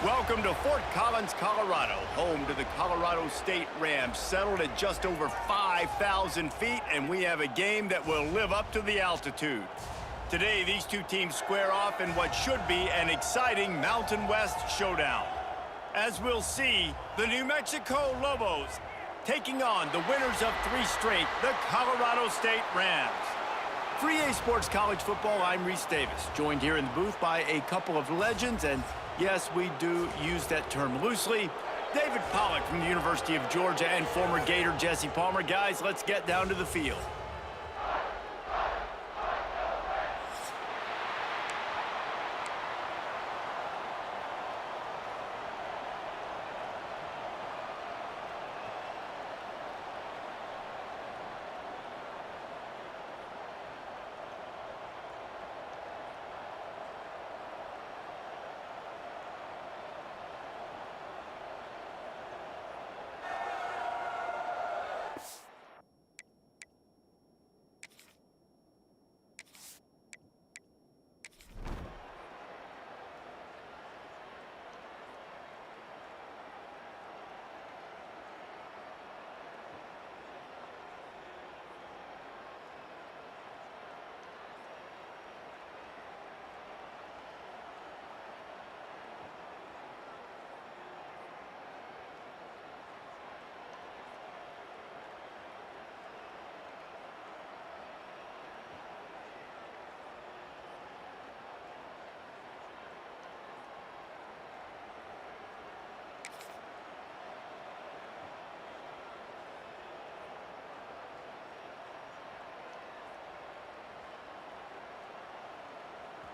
Welcome to Fort Collins, Colorado, home to the Colorado State Rams, settled at just over 5,000 feet, and we have a game that will live up to the altitude. Today, these two teams square off in what should be an exciting Mountain West showdown. As we'll see, the New Mexico Lobos taking on the winners of 3 straight, the Colorado State Rams. For EA Sports College Football, I'm Reese Davis, joined here in the booth by a couple of legends, and yes, we do use that term loosely. David Pollack from the University of Georgia and former Gator Jesse Palmer. Guys, let's get down to the field.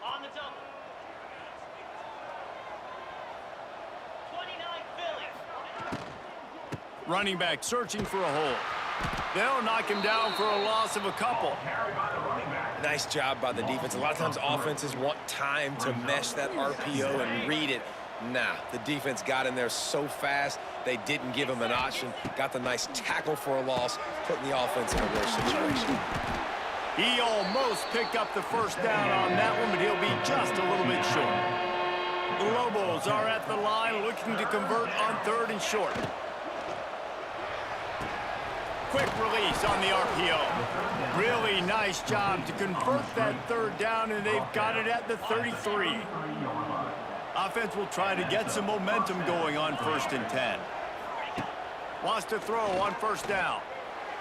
On the double. 29 Philly. Running back searching for a hole. They'll knock him down for a loss of a couple. Nice job by the defense. A lot of times offenses want time to mesh that RPO and read it. Nah, the defense got in there so fast, they didn't give him an option. Got the nice tackle for a loss, putting the offense in a worse situation. He almost picked up the first down on that one, but he'll be just a little bit short. The Lobos are at the line looking to convert on 3rd and short. Quick release on the RPO. Really nice job to convert that 3rd down, and they've got it at the 33. Offense will try to get some momentum going on 1st and 10. Wants to throw on 1st down.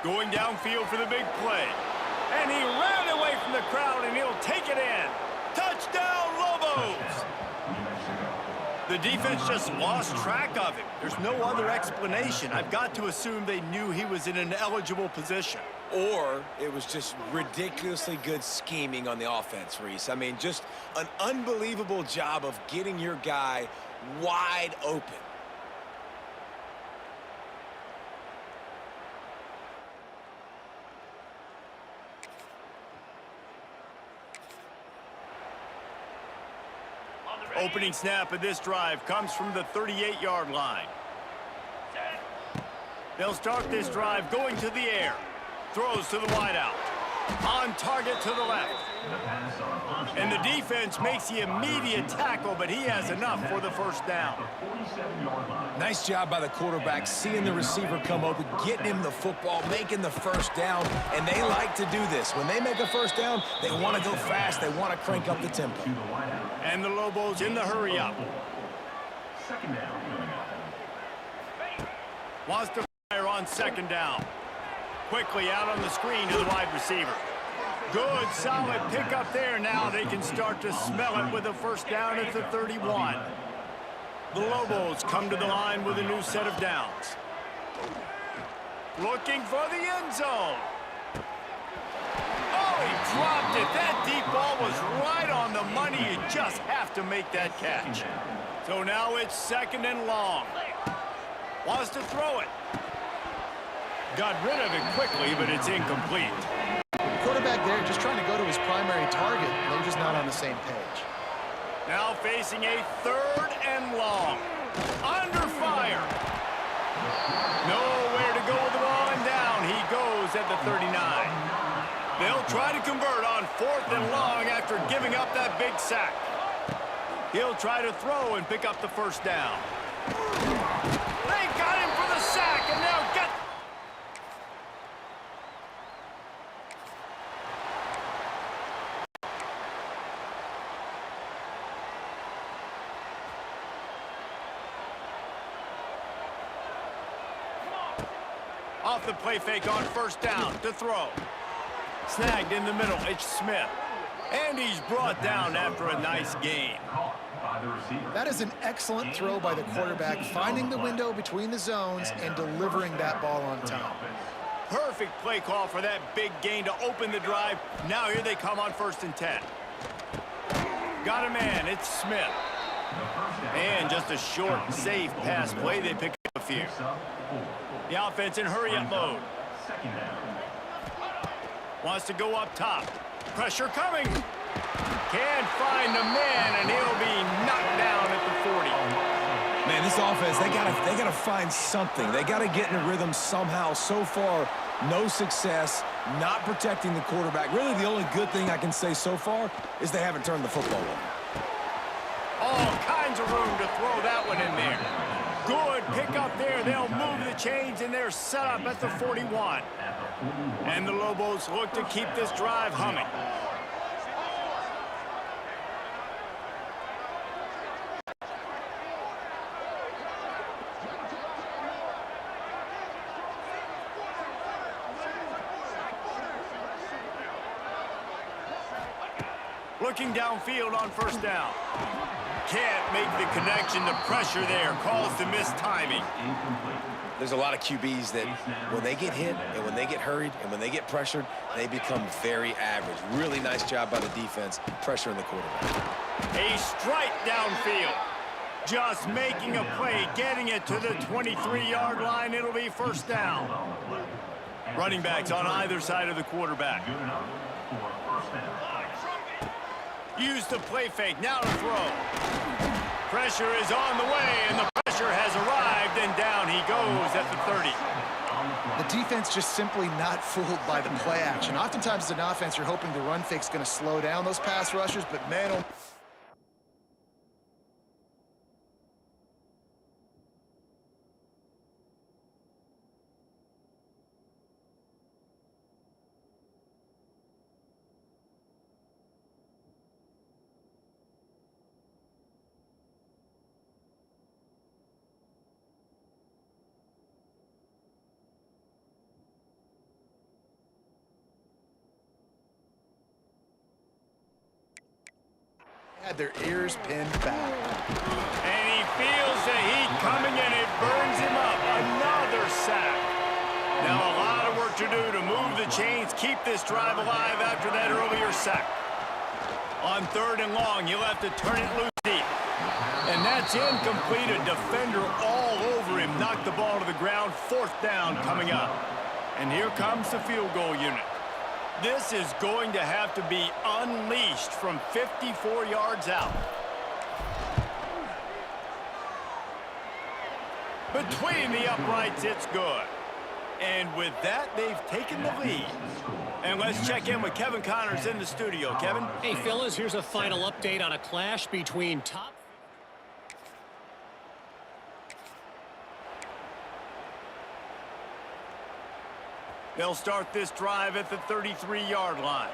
Going downfield for the big play. And he ran away from the crowd, and he'll take it in. Touchdown, Lobos! The defense just lost track of him. There's no other explanation. I've got to assume they knew he was in an eligible position. Or it was just ridiculously good scheming on the offense, Reese. I mean, just an unbelievable job of getting your guy wide open. Opening snap of this drive comes from the 38-yard line. They'll start this drive going to the air. Throws to the wideout. On target to the left. And the defense makes the immediate tackle, but he has enough for the 1st down. Nice job by the quarterback, seeing the receiver come open, getting him the football, making the 1st down, and they like to do this. When they make a 1st down, they want to go fast. They want to crank up the tempo. And the Lobos in the hurry-up. Wants to fire on 2nd down. Quickly out on the screen to the wide receiver. Good, solid pickup there. Now they can start to smell it with a 1st down at the 31. The Lobos come to the line with a new set of downs. Looking for the end zone. Oh, he dropped it. That deep ball was right on the money. You just have to make that catch. So now it's 2nd and long. Wants to throw it. Got rid of it quickly, but it's incomplete. Quarterback there just trying to go to his primary target. They're just not on the same page. Now facing a 3rd and long. Under fire. Nowhere to go with the ball, and down he goes at the 39. They'll try to convert on 4th and long after giving up that big sack. He'll try to throw and pick up the first down. They got him for the sack, and now get... Off the play fake on first down to throw. Snagged in the middle, it's Smith. And he's brought down after a nice gain. That is an excellent throw by the quarterback, finding the window between the zones and delivering that ball on time. Perfect play call for that big gain to open the drive. Now here they come on 1st and 10. Got a man, it's Smith. And just a short, safe pass play. They pick up a few. The offense in hurry-up mode. Wants to go up top. Pressure coming. Can't find the man, and he'll be knocked down at the 40. Man, this offense, they gotta find something. They gotta get in a rhythm somehow. So far, no success, not protecting the quarterback. Really, the only good thing I can say so far is they haven't turned the football over. All kinds of room to throw that one in there. Good pick up there. They'll move the chains, and they're set up at the 41. And the Lobos look to keep this drive humming. Looking downfield on first down. Can't make the connection. The pressure there calls to missed timing. There's a lot of QBs that when they get hit and when they get hurried and when they get pressured, they become very average. Really nice job by the defense, pressuring the quarterback. A strike downfield. Just making a play, getting it to the 23-yard line. It'll be first down. Running backs on either side of the quarterback. Use the play fake, now to throw. Pressure is on the way, and the pressure has arrived, and down he goes at the 30. The defense just simply not fooled by the play action. Oftentimes as an offense, you're hoping the run fake's going to slow down those pass rushers, but man, oh... had their ears pinned back. And he feels the heat coming, and it burns him up. Another sack. Now a lot of work to do to move the chains, keep this drive alive after that earlier sack. On 3rd and long, you'll have to turn it loose deep. And that's incomplete. A defender all over him. Knocked the ball to the ground. 4th down coming up. And here comes the field goal unit. This is going to have to be unleashed from 54 yards out. Between the uprights, it's good. And with that, they've taken the lead. And let's check in with Kevin Connors in the studio. Kevin? Hey, fellas, here's a final update on a clash between top... They'll start this drive at the 33-yard line.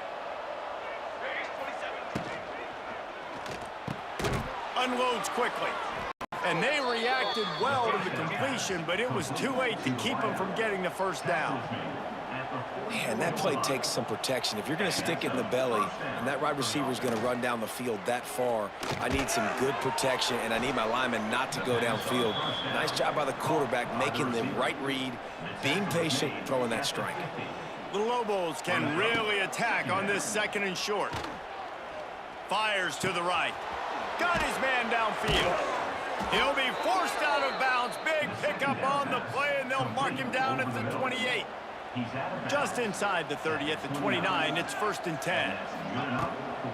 Unloads quickly. And they reacted well to the completion, but it was too late to keep them from getting the first down. Man, that play takes some protection. If you're going to stick it in the belly and that wide receiver is going to run down the field that far, I need some good protection, and I need my lineman not to go downfield. Nice job by the quarterback making the right read, being patient, throwing that strike. The Lobos can really attack on this 2nd and short. Fires to the right. Got his man downfield. He'll be forced out of bounds. Big pickup on the play, and they'll mark him down at the 28. Just inside the 30 at the 29, it's 1st and 10.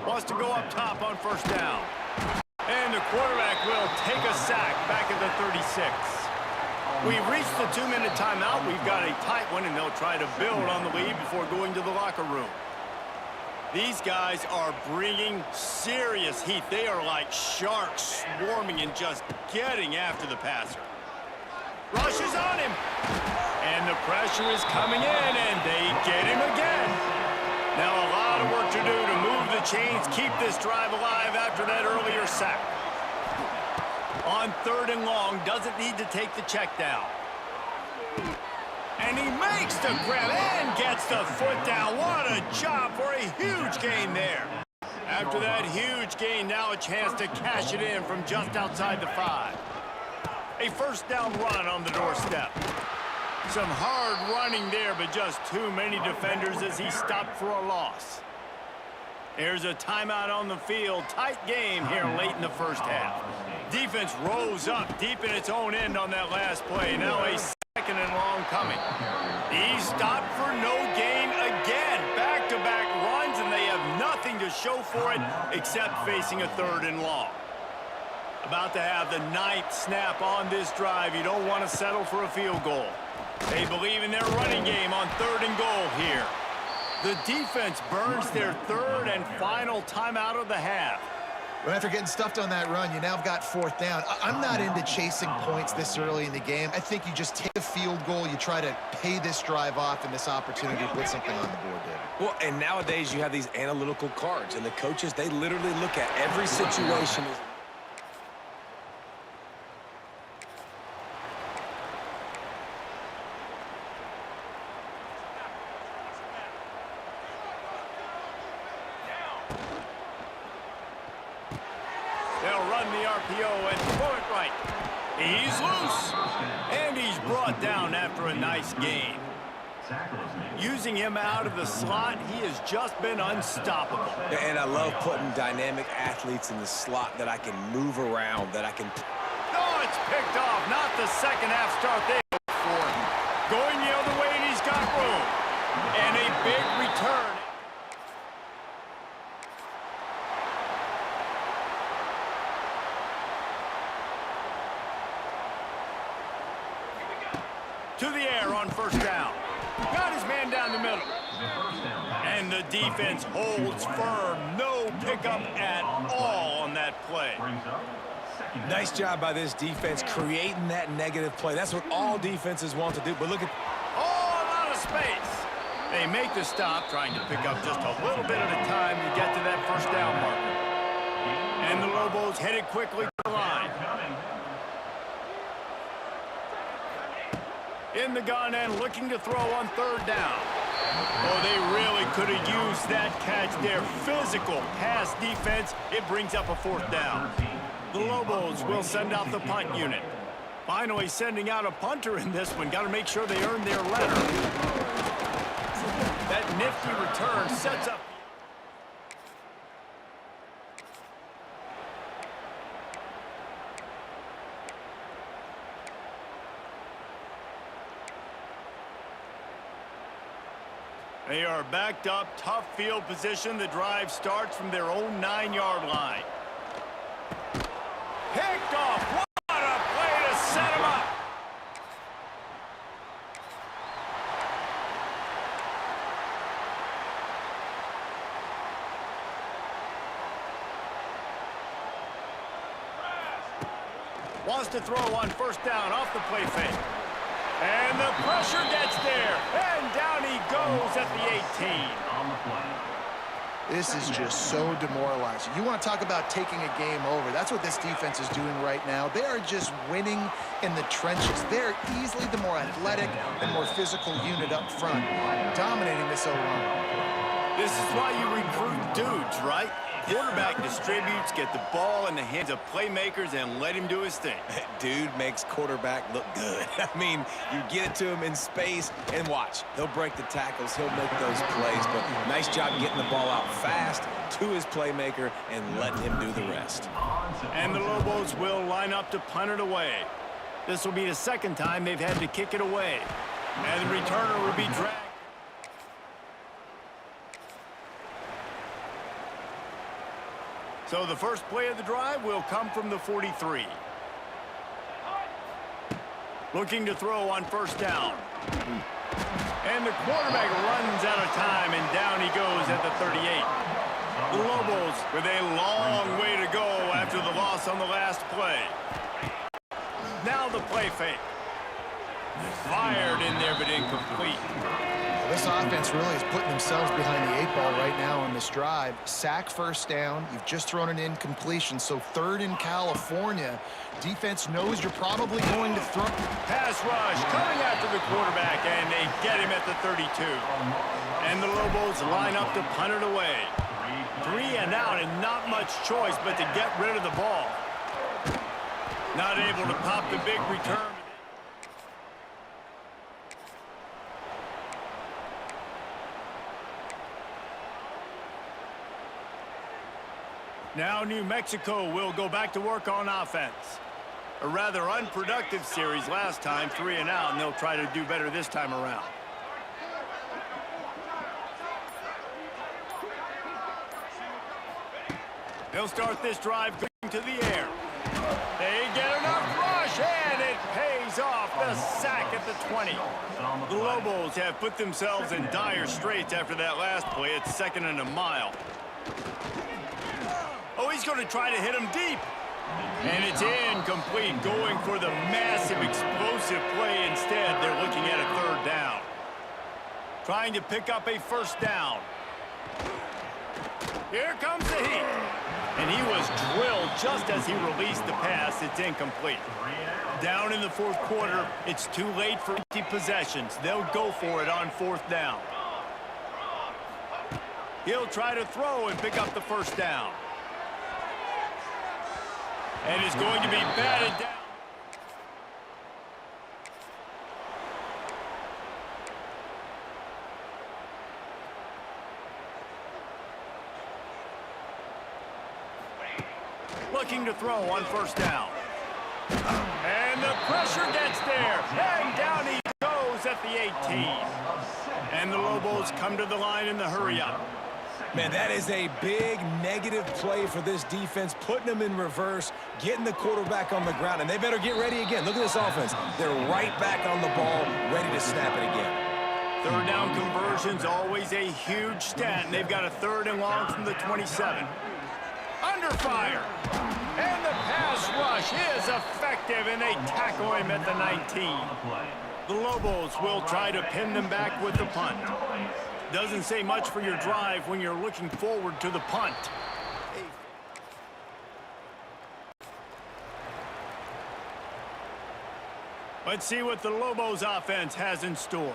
Wants to go up top on first down. And the quarterback will take a sack back at the 36. We've reached the 2-minute timeout. We've got a tight one, and they'll try to build on the lead before going to the locker room. These guys are bringing serious heat. They are like sharks swarming and just getting after the passer. Rushes on him. And the pressure is coming in, and they get him again. Now a lot of work to do to move the chains, keep this drive alive after that earlier sack. On 3rd and long, doesn't need to take the check down. And he makes the grab and gets the foot down. What a job for a huge gain there. After that huge gain, now a chance to cash it in from just outside the 5. A first down run on the doorstep. Some hard running there, but just too many defenders as he stopped for a loss. There's a timeout on the field. Tight game here late in the first half. Defense rose up deep in its own end on that last play. Now a 2nd and long coming. He stopped for no gain again. Back-to-back runs, and they have nothing to show for it except facing a 3rd and long. About to have the 9th snap on this drive. You don't want to settle for a field goal. They believe in their running game on 3rd and goal here. The defense burns their 3rd and final timeout of the half. But after getting stuffed on that run, you now have got 4th down. I'm not into chasing points this early in the game. I think you just take a field goal. You try to pay this drive off and this opportunity to put something on the board there. Well, and nowadays you have these analytical cards, and the coaches, they literally look at every situation. They'll run the RPO and throw it right. He's loose. And he's brought down after a nice gain. Using him out of the slot, he has just been unstoppable. And I love putting dynamic athletes in the slot that I can move around, that I can... Oh, it's picked off. Not the second half start they hoped for. Going the other way, and he's got room. And a big return. To the air on first down. Got his man down the middle. And the defense holds firm. No pickup at all on that play. Nice job by this defense creating that negative play. That's what all defenses want to do. But look at... Oh, a lot of space. They make the stop, trying to pick up just a little bit at a time to get to that first down marker. And the Lobos headed quickly to the line. In the gun and looking to throw on 3rd down. Oh, they really could have used that catch there. Physical pass defense. It brings up a 4th down. The Lobos will send out the punt unit. Finally sending out a punter in this one. Got to make sure they earn their letter. That nifty return sets up. They are backed up, tough field position. The drive starts from their own 9-yard line. Picked off. What a play to set him up. Wants to throw on first down off the play fake. And the pressure gets there. And down he goes at the 18. This is just so demoralizing. You want to talk about taking a game over. That's what this defense is doing right now. They are just winning in the trenches. They're easily the more athletic and more physical unit up front, dominating this O-line. This is why you recruit dudes, right? Quarterback distributes, get the ball in the hands of playmakers, and let him do his thing. Dude makes quarterback look good. I mean, you get it to him in space, and watch. He'll break the tackles. He'll make those plays. But nice job getting the ball out fast to his playmaker and letting him do the rest. And the Lobos will line up to punt it away. This will be the 2nd time they've had to kick it away. And the returner will be dragged. So the first play of the drive will come from the 43. Looking to throw on first down. And the quarterback runs out of time, and down he goes at the 38. The Lobos with a long way to go after the loss on the last play. Now the play fake. Fired in there, but incomplete. This offense really is putting themselves behind the 8 ball right now on this drive. Sack first down. You've just thrown an incompletion, so third in California. Defense knows you're probably going to throw. Pass rush coming after the quarterback, and they get him at the 32. And the Lobos line up to punt it away. 3 and out, and not much choice but to get rid of the ball. Not able to pop the big return. Now New Mexico will go back to work on offense. A rather unproductive series last time, 3 and out, and they'll try to do better this time around. They'll start this drive going to the air. They get enough rush, and it pays off. The sack at the 20. The Lobos have put themselves in dire straits after that last play. It's 2nd and a mile. Oh, he's going to try to hit him deep. And it's incomplete, going for the massive explosive play instead. They're looking at a 3rd down. Trying to pick up a 1st down. Here comes the heat. And he was drilled just as he released the pass. It's incomplete. Down in the 4th quarter, it's too late for empty possessions. They'll go for it on 4th down. He'll try to throw and pick up the 1st down. And it's going to be batted down. Looking to throw on 1st down. And the pressure gets there. And down he goes at the 18. And the Lobos come to the line in the hurry-up. Man, that is a big negative play for this defense, putting them in reverse, getting the quarterback on the ground, and they better get ready again. Look at this offense. They're right back on the ball, ready to snap it again. 3rd down conversion's always a huge stat, and they've got a 3rd and long from the 27. Under fire. And the pass rush is effective, and they tackle him at the 19. The Lobos will try to pin them back with the punt. Doesn't say much for your drive when you're looking forward to the punt. Let's see what the Lobos offense has in store.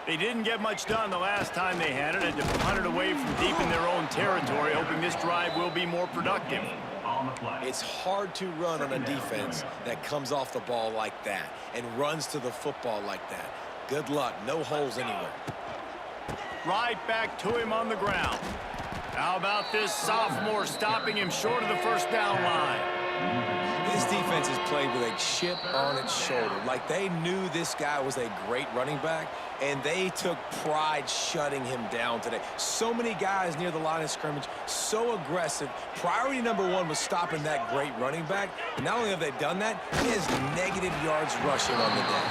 They didn't get much done the last time they had it, and to punt it away from deep in their own territory, hoping this drive will be more productive. It's hard to run on a defense that comes off the ball like that and runs to the football like that. Good luck. No holes anywhere. Right back to him on the ground. How about this sophomore stopping him short of the 1st down line? This defense has played with a chip on its shoulder. Like they knew this guy was a great running back, and they took pride shutting him down today. So many guys near the line of scrimmage, so aggressive. Priority number 1 was stopping that great running back. And not only have they done that, he has negative yards rushing on the day.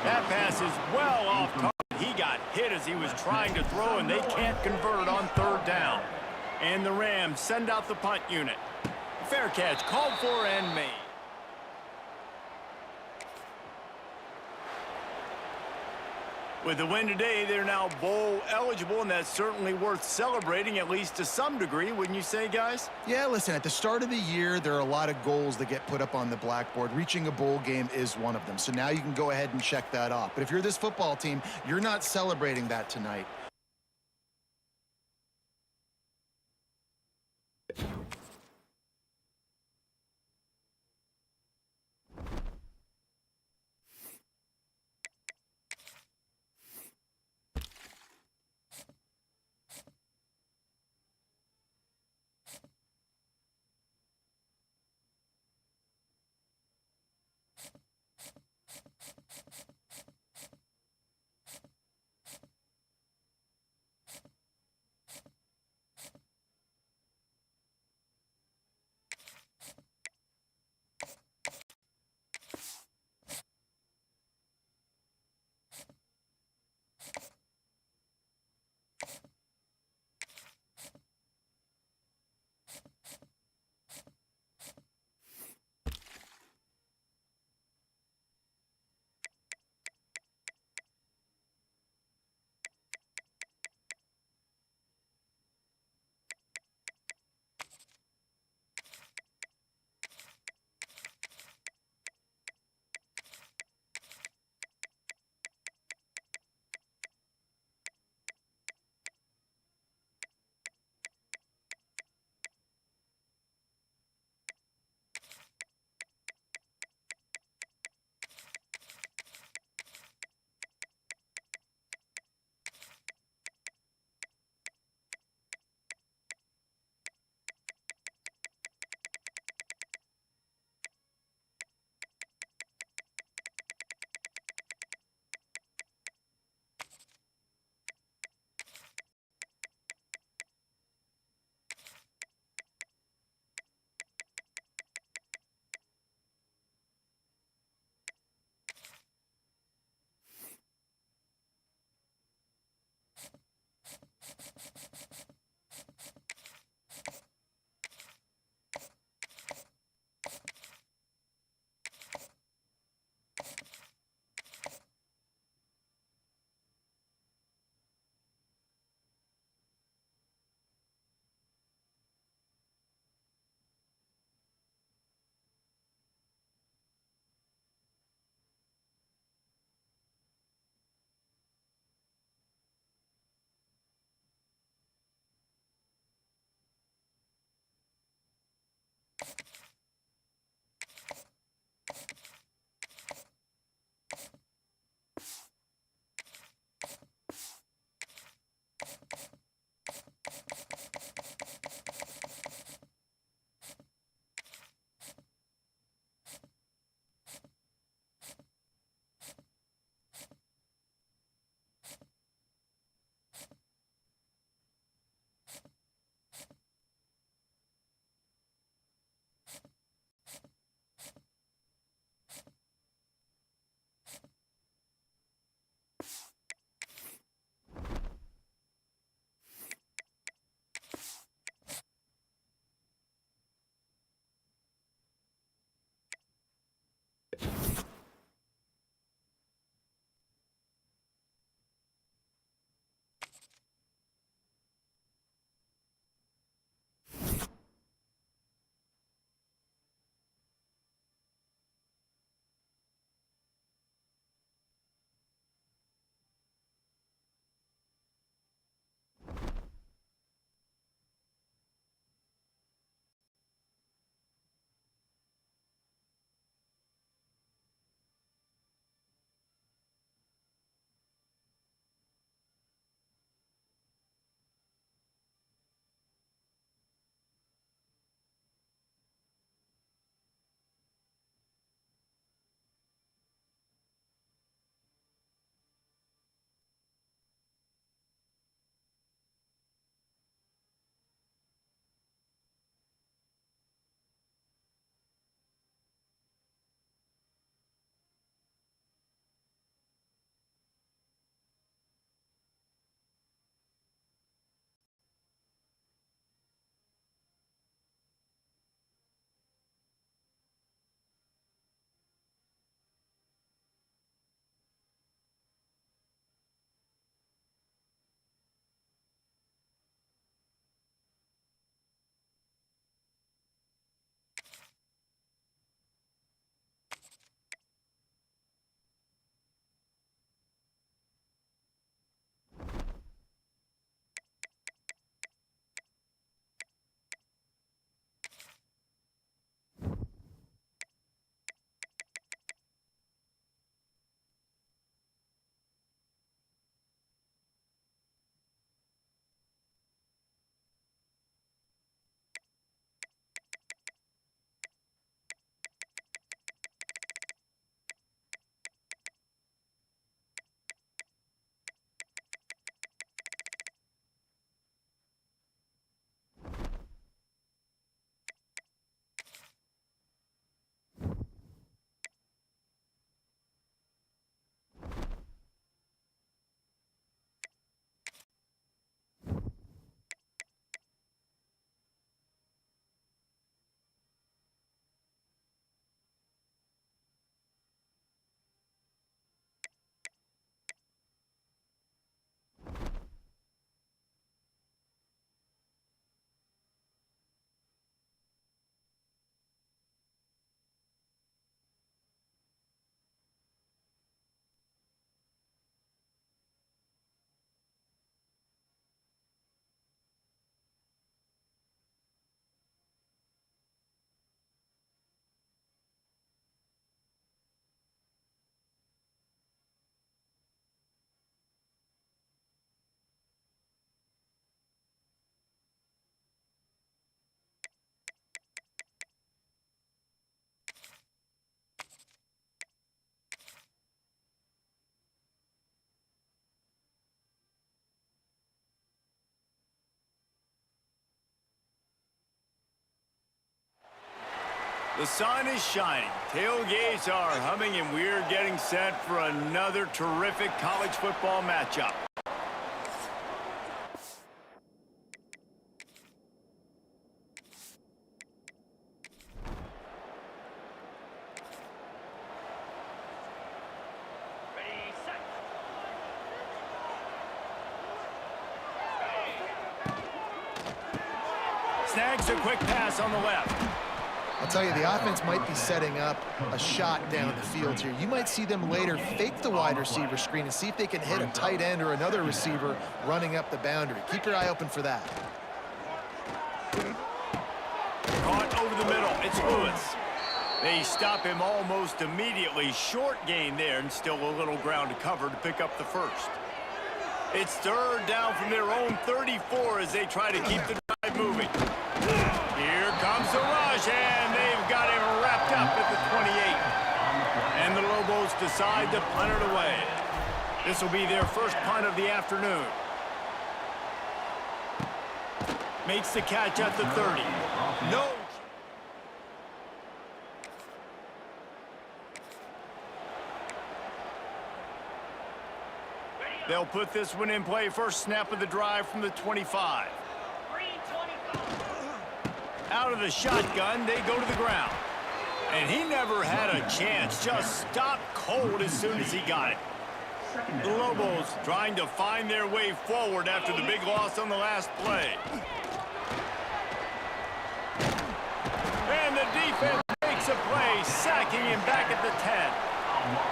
That pass is well off target. He got hit as he was trying to throw, and they can't convert on 3rd down. And the Rams send out the punt unit. Fair catch called for and made. With the win today, they're now bowl eligible, and that's certainly worth celebrating, at least to some degree, wouldn't you say, guys? Yeah, listen, at the start of the year, there are a lot of goals that get put up on the blackboard. Reaching a bowl game is one of them. So now you can go ahead and check that off. But if you're this football team, you're not celebrating that tonight. The sun is shining, tailgates are humming, and we're getting set for another terrific college football matchup. Ready, set. Snags a quick pass on the left. I'll tell you, the offense might be setting up a shot down the field here. You might see them later fake the wide receiver screen and see if they can hit a tight end or another receiver running up the boundary. Keep your eye open for that. Caught over the middle. It's Lewis. They stop him almost immediately. Short gain there, and still a little ground to cover to pick up the first. It's third down from their own 34 as they try to keep the drive moving. Here comes the rush, and they've got him wrapped up at the 28. And the Lobos decide to punt it away. This will be their first punt of the afternoon. Makes the catch at the 30. No. They'll put this one in play. First snap of the drive from the 25. Out of the shotgun, they go to the ground. And he never had a chance. Just stopped cold as soon as he got it. The Lobos trying to find their way forward after the big loss on the last play. And the defense makes a play, sacking him back at the 10.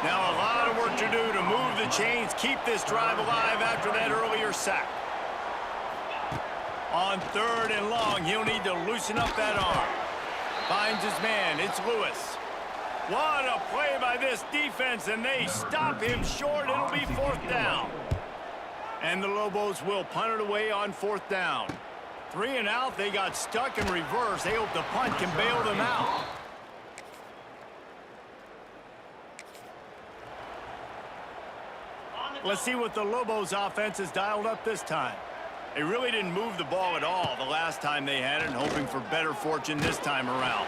Now a lot of work to do to move the chains, keep this drive alive after that earlier sack. On third and long, he'll need to loosen up that arm. Finds his man, it's Lewis. What a play by this defense, and they stop him short. It'll be fourth down. And the Lobos will punt it away on fourth down. 3 and out, they got stuck in reverse. They hope the punt can bail them out. Let's see what the Lobos offense has dialed up this time. They really didn't move the ball at all the last time they had it, hoping for better fortune this time around.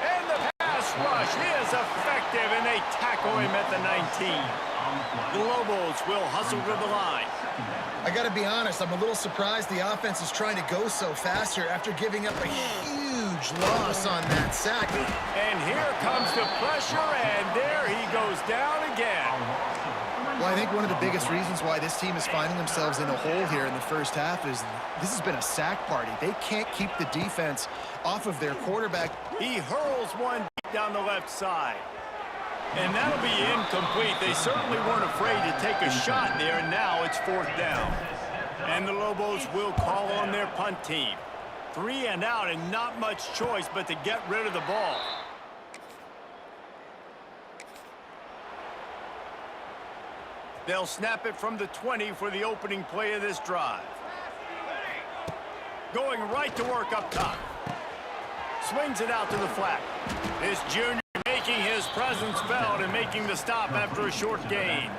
And the pass rush is effective, and they tackle him at the 19. The Lobos will hustle to the line. I got to be honest, I'm a little surprised the offense is trying to go so fast here after giving up a huge loss on that sack. And here comes the pressure, and there he goes down again. Well, I think one of the biggest reasons why this team is finding themselves in a hole here in the first half is this has been a sack party. They can't keep the defense off of their quarterback. He hurls one deep down the left side. And that'll be incomplete. They certainly weren't afraid to take a shot there, and now it's fourth down. And the Lobos will call on their punt team. 3 and out, and not much choice but to get rid of the ball. They'll snap it from the 20 for the opening play of this drive. Going right to work up top. Swings it out to the flat. This junior making his presence felt and making the stop after a short gain.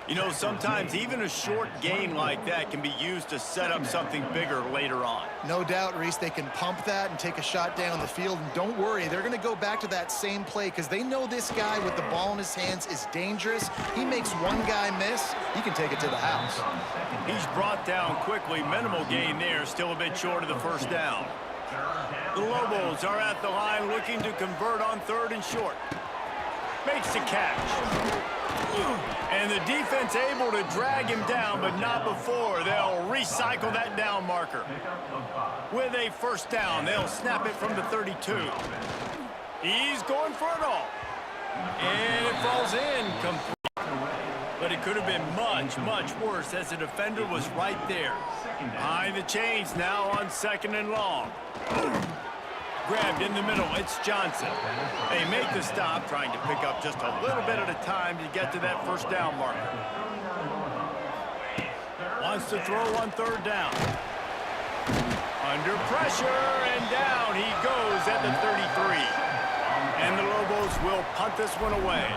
You know, sometimes even a short gain like that can be used to set up something bigger later on. No doubt, Reese, they can pump that and take a shot down the field. And don't worry, they're going to go back to that same play because they know this guy with the ball in his hands is dangerous. He makes one guy miss, he can take it to the house. He's brought down quickly. Minimal gain there, still a bit short of the first down. The Lobos are at the line looking to convert on third and short. Makes the catch. And the defense able to drag him down, but not before. They'll recycle that down marker. With a first down, they'll snap it from the 32. He's going for it all. And it falls in complete. But it could have been much, much worse as the defender was right there. Behind the chains now on second and long. Grabbed in the middle, it's Johnson. They make the stop, trying to pick up just a little bit at a time to get to that first down marker. Wants to throw on third down. Under pressure, and down he goes at the 33. And the Lobos will punt this one away.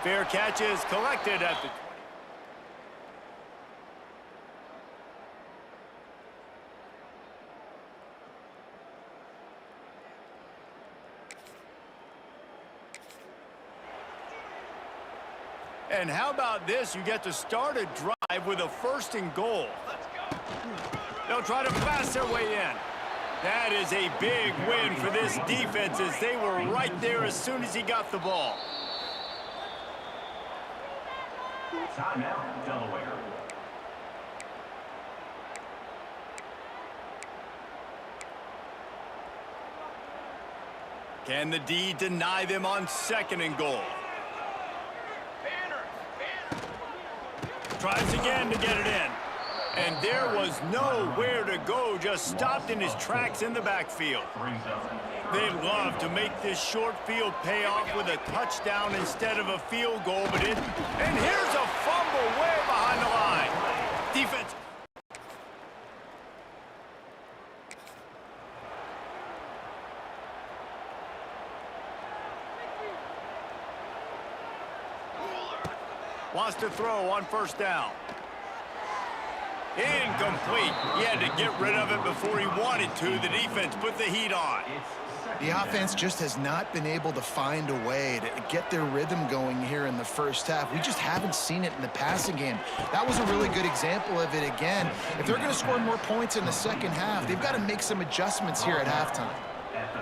Fair catch is collected at the 20. And how about this? You get to start a drive with a first and goal. They'll try to pass their way in. That is a big win for this defense as they were right there as soon as he got the ball. Timeout, Delaware. Can the D deny them on second and goal? Tries again to get it in. And there was nowhere to go, just stopped in his tracks in the backfield. They'd love to make this short field pay off with a touchdown instead of a field goal, but it... And here's a fumble way behind the line. Defense... Wants to throw on first down. Incomplete. He had to get rid of it before he wanted to. The defense put the heat on. The offense just has not been able to find a way to get their rhythm going here in the first half. We just haven't seen it in the passing game. That was a really good example of it again. If they're going to score more points in the second half, they've got to make some adjustments here at halftime.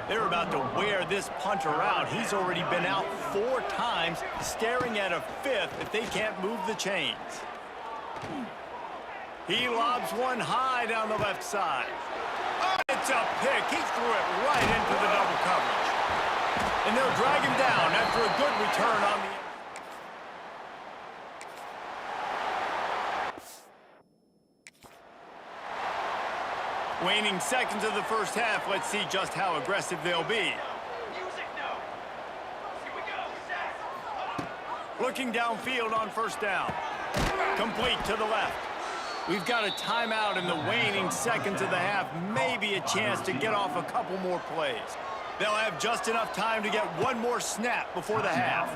They're about to wear this punter out. He's already been out 4 times, staring at a 5th if they can't move the chains. He lobs one high down the left side. Oh, it's a pick. He threw it right into the double coverage. And they'll drag him down after a good return on the... Waning seconds of the first half. Let's see just how aggressive they'll be. Music now. Here we go. Set. Looking downfield on first down. Complete to the left. We've got a timeout in the waning seconds of the half. Maybe a chance to get off a couple more plays. They'll have just enough time to get one more snap before the half.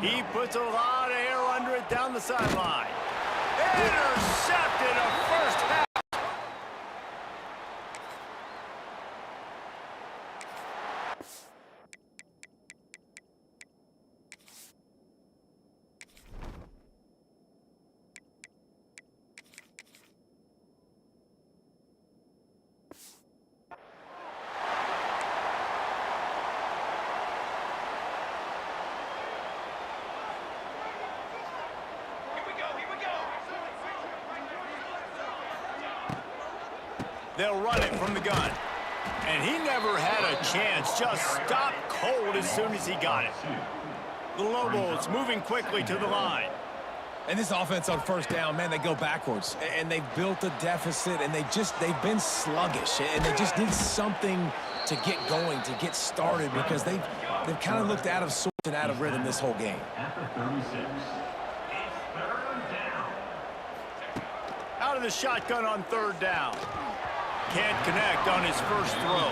He puts a lot of air under it down the sideline. Intercepted a first half. They'll run it from the gun. And he never had a chance. Just stopped cold as soon as he got it. The Lobos moving quickly to the line. And this offense on first down, man, they go backwards. And they've built a deficit, and they've been sluggish. And they just need something to get going, to get started, because they've kind of looked out of sorts and out of rhythm this whole game. Out of the shotgun on third down. Can't connect on his first throw.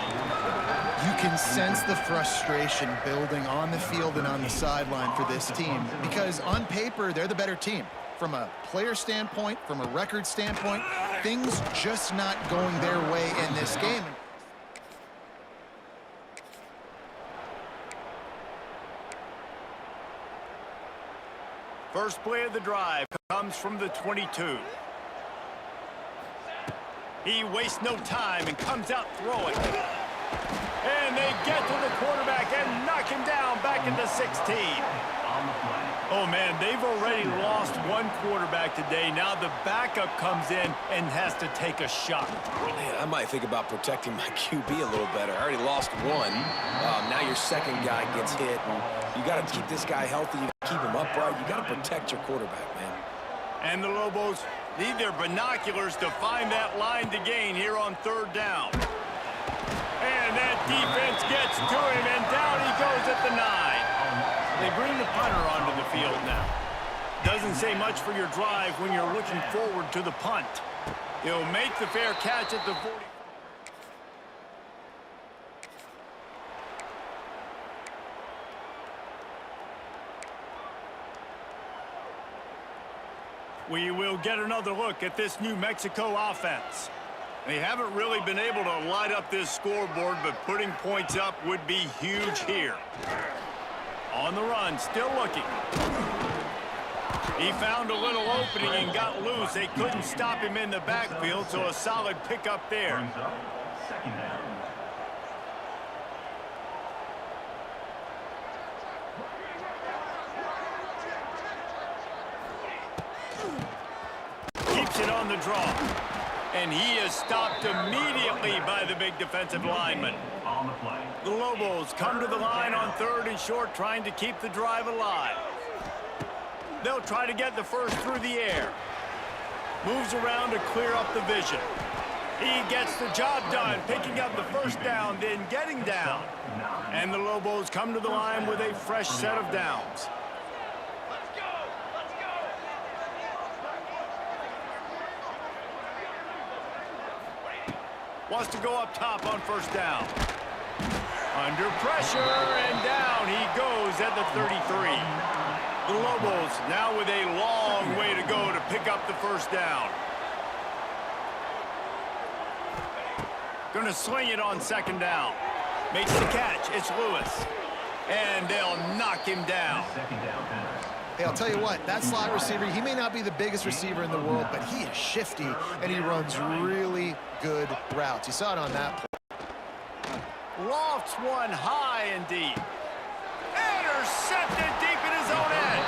You can sense the frustration building on the field and on the sideline for this team, because on paper, they're the better team. From a player standpoint, from a record standpoint, things just not going their way in this game. First play of the drive comes from the 22. He wastes no time and comes out throwing. And they get to the quarterback and knock him down back into 16. Oh, man, they've already lost one quarterback today. Now the backup comes in and has to take a shot. Man, I might think about protecting my QB a little better. I already lost one. Now your second guy gets hit. And you got to keep this guy healthy. You keep him upright. You got to protect your quarterback, man. And the Lobos need their binoculars to find that line to gain here on third down. And that defense gets to him, and down he goes at the 9. They bring the punter onto the field now. Doesn't say much for your drive when you're looking forward to the punt. He'll make the fair catch at the 40. We will get another look at this New Mexico offense. They haven't really been able to light up this scoreboard, but putting points up would be huge here. On the run, still looking. He found a little opening and got loose. They couldn't stop him in the backfield, so a solid pickup there. Keeps it on the draw. And he is stopped immediately by the big defensive lineman. The Lobos come to the line on third and short, trying to keep the drive alive. They'll try to get the first through the air. Moves around to clear up the vision. He gets the job done, picking up the first down, then getting down. And the Lobos come to the line with a fresh set of downs. Let's go! Let's go! Wants to go up top on first down. Under pressure, and down he goes at the 33. The Lobos now with a long way to go to pick up the first down. Gonna sling it on second down. Makes the catch. It's Lewis. And they'll knock him down. Hey, I'll tell you what, that slot receiver, he may not be the biggest receiver in the world, but he is shifty, and he runs really good routes. You saw it on that play. Lofts one high and deep. Intercepted deep in his own end.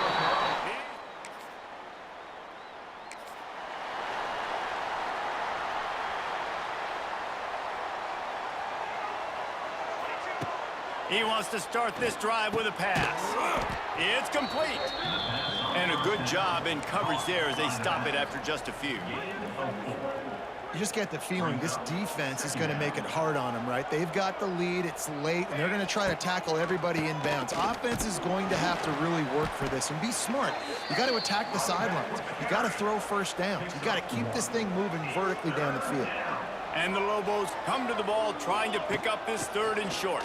He wants to start this drive with a pass. It's complete. And a good job in coverage there as they stop it after just a few. You just get the feeling this defense is going to make it hard on them, right? They've got the lead, it's late, and they're going to try to tackle everybody inbounds. Offense is going to have to really work for this and be smart. You got to attack the sidelines. You got to throw first downs. You got to keep this thing moving vertically down the field. And the Lobos come to the ball trying to pick up this third and short.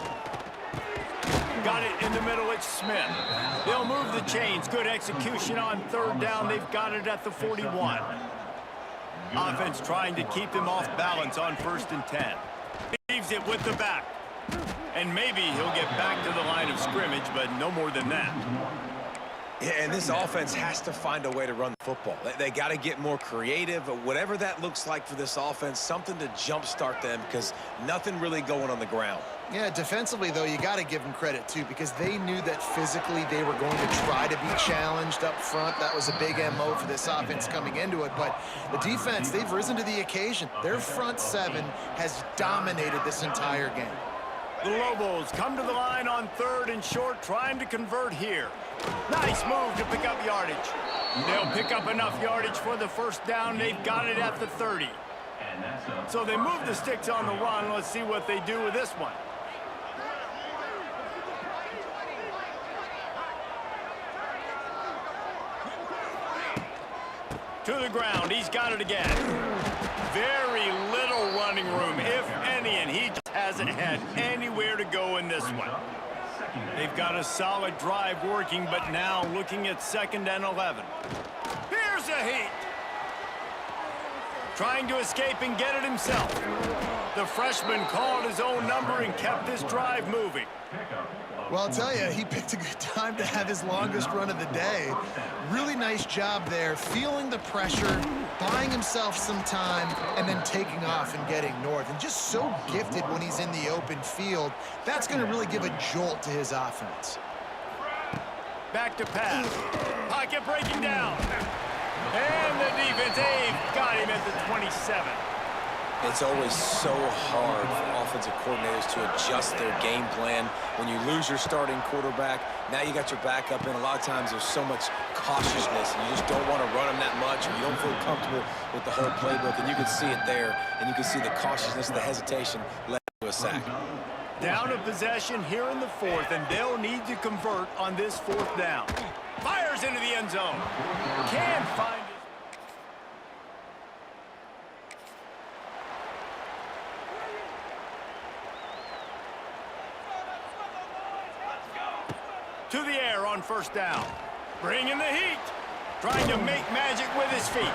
Got it in the middle, it's Smith. They'll move the chains. Good execution on third down. They've got it at the 41. Offense trying to keep them off balance on 1st and 10. Leaves it with the back. And maybe he'll get back to the line of scrimmage, but no more than that. Yeah, and this offense has to find a way to run the football. They got to get more creative, whatever that looks like for this offense, something to jumpstart them because nothing really going on the ground. Yeah, defensively, though, you got to give them credit, too, because they knew that physically they were going to try to be challenged up front. That was a big MO for this offense coming into it. But the defense, they've risen to the occasion. Their front seven has dominated this entire game. The Lobos come to the line on 3rd and short, trying to convert here. Nice move to pick up yardage. They'll pick up enough yardage for the first down. They've got it at the 30. So they move the sticks on the run. Let's see what they do with this one. To the ground. He's got it again. Very little running room, if any, and he just hasn't had anywhere to go in this one. They've got a solid drive working, but now looking at 2nd and 11. Here's a heat. Trying to escape and get it himself. The freshman called his own number and kept this drive moving. Well, I'll tell you, he picked a good time to have his longest run of the day. Really nice job there, feeling the pressure, buying himself some time, and then taking off and getting north. And just so gifted when he's in the open field. That's going to really give a jolt to his offense. Back to pass. Pocket breaking down. And the defense, they've got him at the 27. It's always so hard for offensive coordinators to adjust their game plan. When you lose your starting quarterback, now you got your backup in. A lot of times there's so much cautiousness, and you just don't want to run them that much, or you don't feel comfortable with the whole playbook, and you can see it there, and you can see the cautiousness, the hesitation led to a sack. Down a possession here in the 4th, and they'll need to convert on this 4th down. Fires into the end zone. Can find it. To the air on 1st down. Bringing the heat. Trying to make magic with his feet.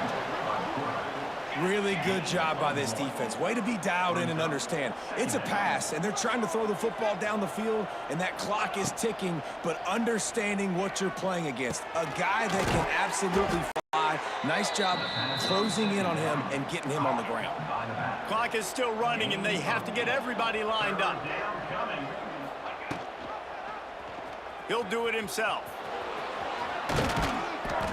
Really good job by this defense. Way to be dialed in and understand. It's a pass, and they're trying to throw the football down the field, and that clock is ticking, but understanding what you're playing against. A guy that can absolutely fly. Nice job closing in on him and getting him on the ground. Clock is still running, and they have to get everybody lined up. He'll do it himself.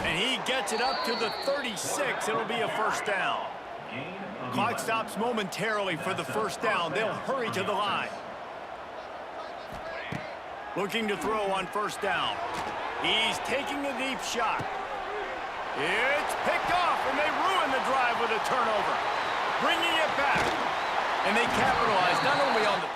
And he gets it up to the 36. It'll be a 1st down. Clock stops momentarily for the 1st down. They'll hurry to the line. Looking to throw on 1st down. He's taking a deep shot. It's picked off, and they ruin the drive with a turnover. Bringing it back. And they capitalize not only on the...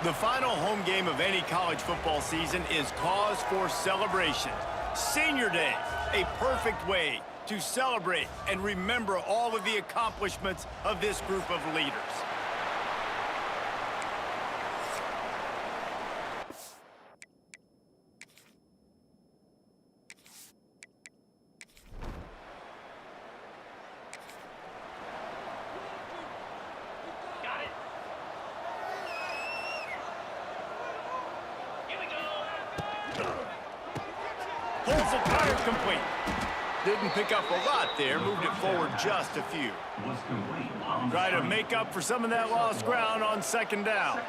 The final home game of any college football season is cause for celebration. Senior Day, a perfect way to celebrate and remember all of the accomplishments of this group of leaders. Got it. Here we go. Pulls it back complete. Didn't pick up a lot there, moved it forward just a few. Try to make up for some of that lost ground on second down.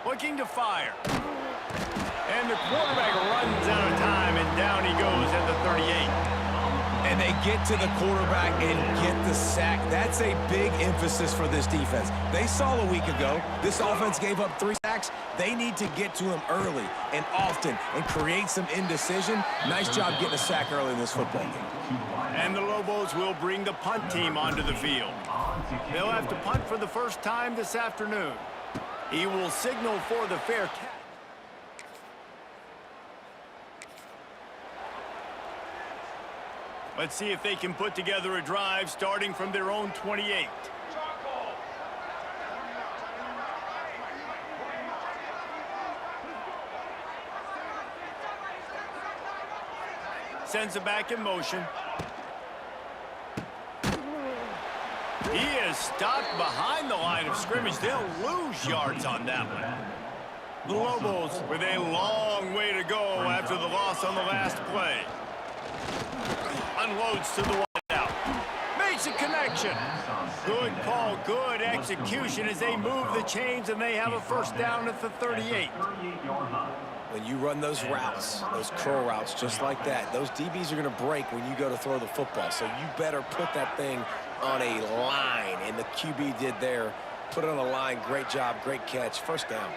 Looking to fire. And the quarterback runs out of time, and down he goes at the 38. And they get to the quarterback and get the sack. That's a big emphasis for this defense. They saw a week ago, this offense gave up 3 sacks. They need to get to him early and often and create some indecision. Nice job getting a sack early in this football game. And the Lobos will bring the punt team onto the field. They'll have to punt for the first time this afternoon. He will signal for the fair catch. Let's see if they can put together a drive starting from their own 28. Sends it back in motion. He is stopped behind the line of scrimmage. They'll lose yards on that one. The Lobos with a long way to go after the loss on the last play. Unloads to the wideout. Makes a connection. Good call, good execution as they move the chains and they have a first down at the 38. When you run those routes, those curl routes just like that, those DBs are going to break when you go to throw the football. So you better put that thing on a line, and the QB did there. Put it on a line. Great job, great catch. First down.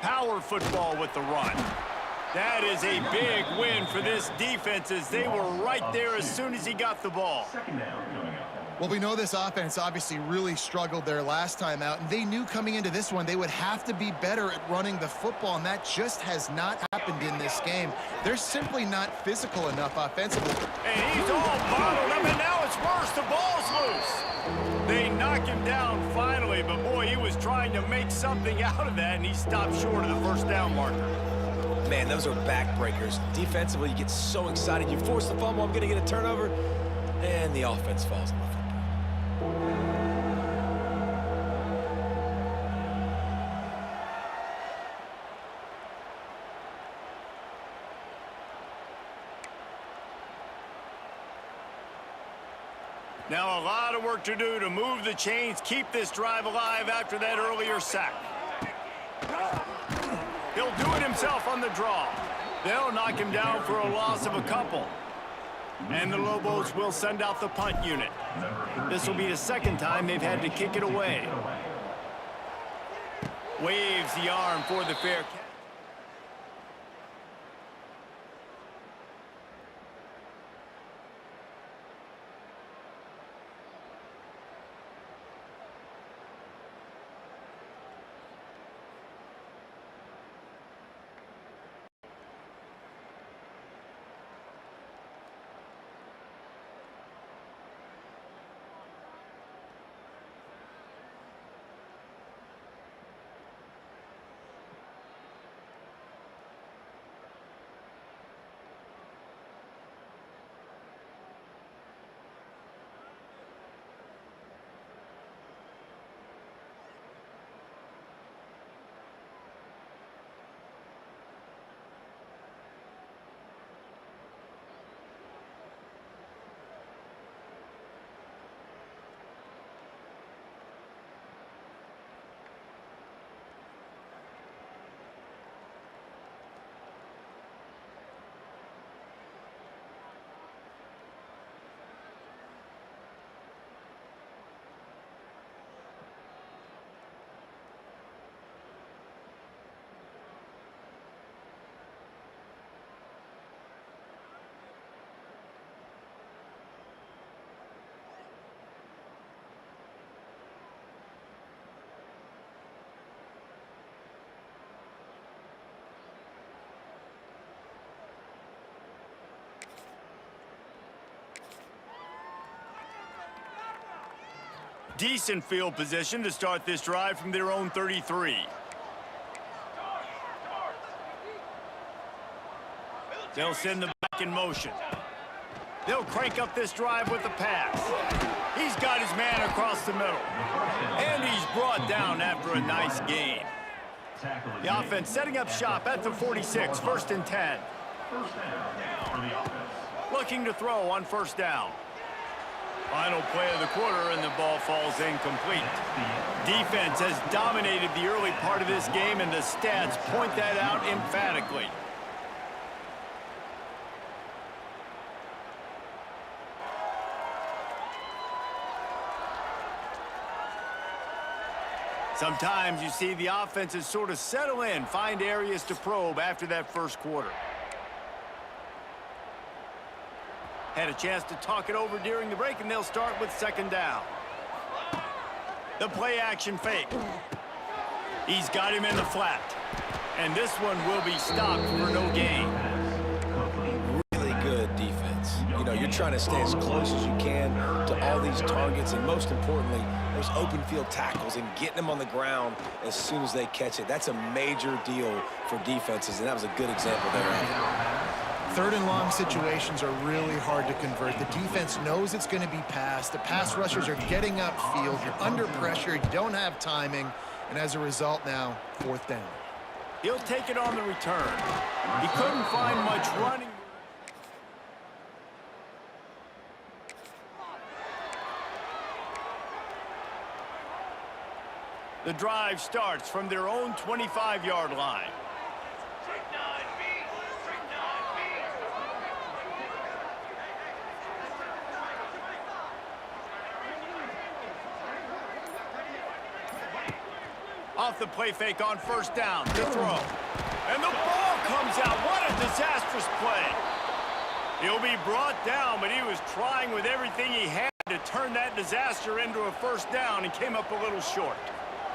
Power football with the run. That is a big win for this defense as they were right there as soon as he got the ball. Well, we know this offense obviously really struggled their last time out, and they knew coming into this one they would have to be better at running the football, and that just has not happened in this game. They're simply not physical enough offensively. And he's all bottled up, and now it's worse. The ball's loose. They knock him down finally, but boy, he was trying to make something out of that, and he stopped short of the first down marker. Man, those are backbreakers. Defensively, you get so excited. You force the fumble, I'm going to get a turnover, and the offense falls on the football. Now a lot of work to do to move the chains, keep this drive alive after that earlier sack. He'll do it himself on the draw. They'll knock him down for a loss of a couple. And the Lobos will send out the punt unit. This will be the second time they've had to kick it away. Waves the arm for the fair catch. Decent field position to start this drive from their own 33. They'll send the back in motion. They'll crank up this drive with the pass. He's got his man across the middle. And he's brought down after a nice gain. The offense setting up shop at the 46, 1st and 10. Looking to throw on first down. Final play of the quarter, and the ball falls incomplete. Defense has dominated the early part of this game, and the stats point that out emphatically. Sometimes you see the offenses sort of settle in, find areas to probe after that first quarter. Had a chance to talk it over during the break, and they'll start with second down. The play action fake. He's got him in the flat. And this one will be stopped for no gain. Really good defense. You know, you're trying to stay as close as you can to all these targets, and most importantly, those open field tackles and getting them on the ground as soon as they catch it. That's a major deal for defenses, and that was a good example there. Third and long situations are really hard to convert. The defense knows it's going to be passed. The pass rushers are getting upfield. You're under pressure. You don't have timing. And as a result now, fourth down. He'll take it on the return. He couldn't find much running. The drive starts from their own 25-yard line. Off the play fake on first down to throw. And the ball comes out. What a disastrous play. He'll be brought down, but he was trying with everything he had to turn that disaster into a first down and came up a little short.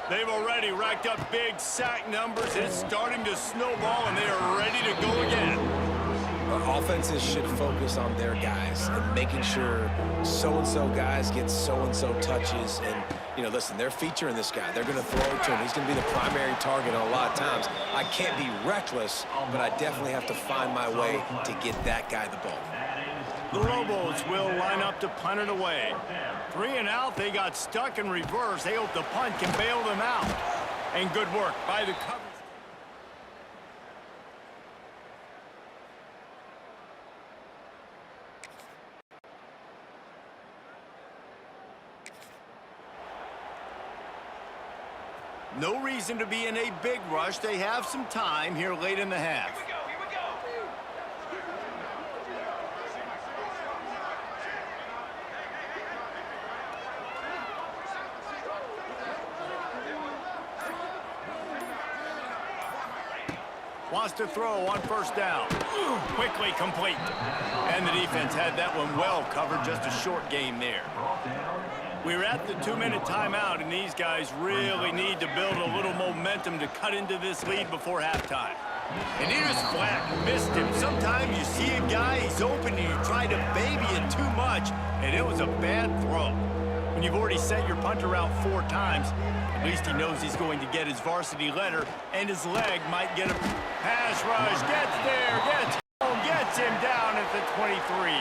They've already racked up big sack numbers. It's starting to snowball, and they are ready to go again. Offenses should focus on their guys and making sure so-and-so guys get so-and-so touches. And, you know, listen, they're featuring this guy. They're going to throw to him. He's going to be the primary target a lot of times. I can't be reckless, but I definitely have to find my way to get that guy the ball. The Lobos will line up to punt it away. 3 and out, they got stuck in reverse. They hope the punt can bail them out. And good work by the coverage. No reason to be in a big rush. They have some time here late in the half. Here we go, here we go. Wants to throw on first down. Quickly complete. And the defense had that one well covered. Just a short game there. We're at the 2-minute timeout, and these guys really need to build a little momentum to cut into this lead before halftime. And he was flat, missed him. Sometimes you see a guy, he's open, and you try to baby it too much, and it was a bad throw. When you've already sent your punter out 4 times, at least he knows he's going to get his varsity letter, and his leg might get a pass rush. Gets there, gets home, gets him down at the 23.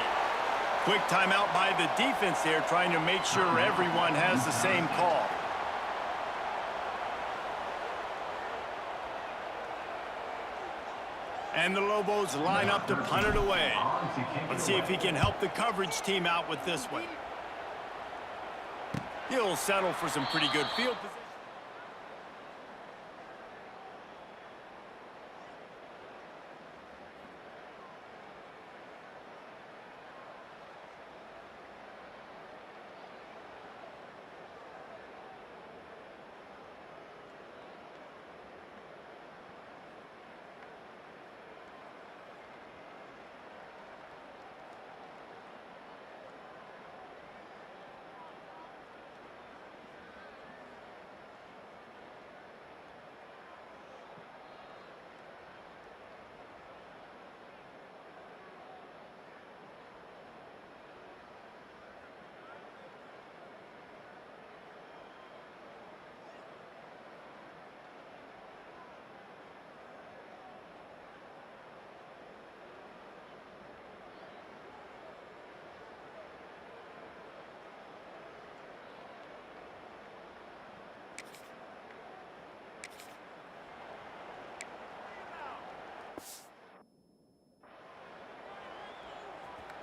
Quick timeout by the defense there, trying to make sure everyone has the same call. And the Lobos line up to punt it away. Let's see if he can help the coverage team out with this one. He'll settle for some pretty good field position.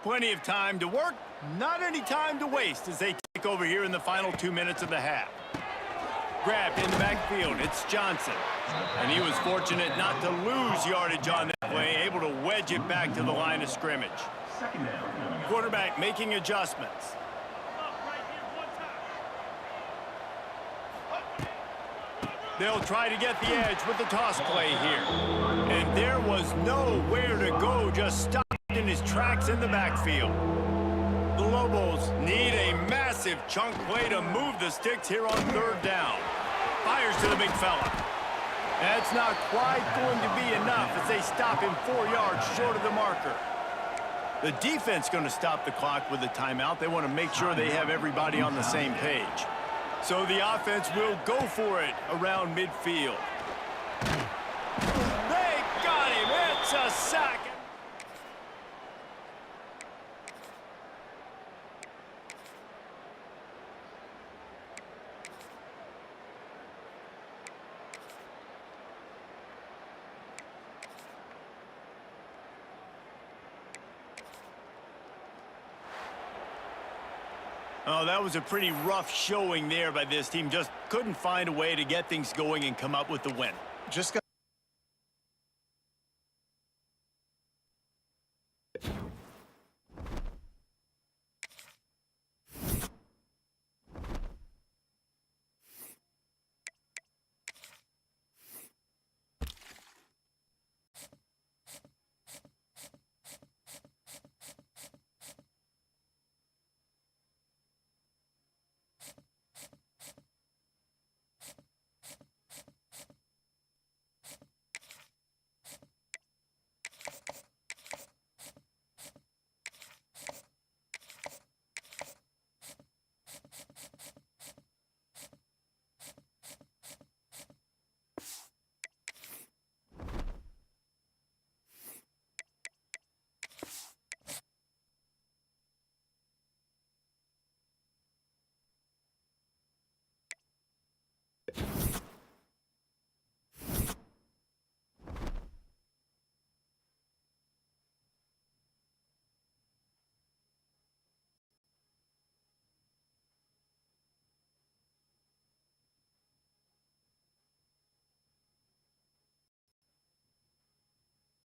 Plenty of time to work, not any time to waste as they take over here in the final 2 minutes of the half. Grabbed in the backfield, it's Johnson. And he was fortunate not to lose yardage on that play, able to wedge it back to the line of scrimmage. Quarterback making adjustments. They'll try to get the edge with the toss play here. And there was nowhere to go, just stopped in his tracks in the backfield. The Lobos need a massive chunk play to move the sticks here on 3rd down. Fires to the big fella. That's not quite going to be enough as they stop him 4 yards short of the marker. The defense going to stop the clock with a timeout. They want to make sure they have everybody on the same page. So the offense will go for it around midfield. They got him. It's a sack. Oh, that was a pretty rough showing there by this team. Just couldn't find a way to get things going and come up with the win. Just got